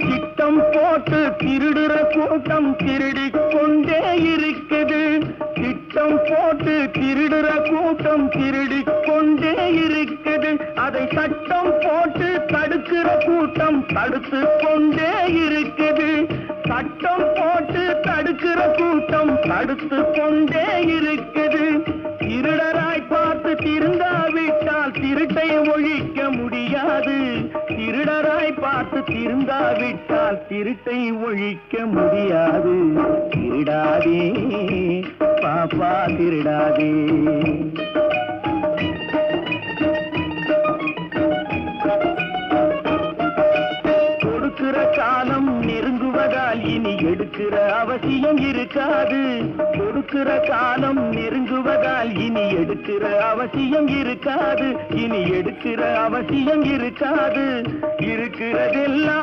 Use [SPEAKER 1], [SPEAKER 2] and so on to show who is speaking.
[SPEAKER 1] திட்டம் போட்டு திருடுற கூட்டம் திருடிக் கொண்டே இருக்குது. திட்டம் போட்டு திருடுற கூட்டம் திருடிக் கொண்டே இருக்குது. அதை சட்டம் போட்டு தடுக்கிற கூட்டம் தடுத்து கொண்டே இருக்குது. சட்டம் போட்டு தடுக்கிற கூட்டம் தடுத்து கொண்டே இருக்குது. திருடராய் பார்த்து திருந்தாவிட்டால் திருட்டை ஒழிக்க முடியாது. திருடராய் பார்த்து திருந்தாவிட்டால் திருட்டை ஒழிக்க முடியாது. திருடாதே பாப்பா திருடாதே. கொடுக்கிற காலம் நெருங்குவதால் இனி எடுக்கிற அவசியம் இருக்காது. கொடுக்கிற காலம் நெருங்குவதால் இனி எடுக்கிற அவசியம் இருக்காது. இனி எடுக்கிற அவசியம் இருக்காது. இருக்கிறதெல்லாம்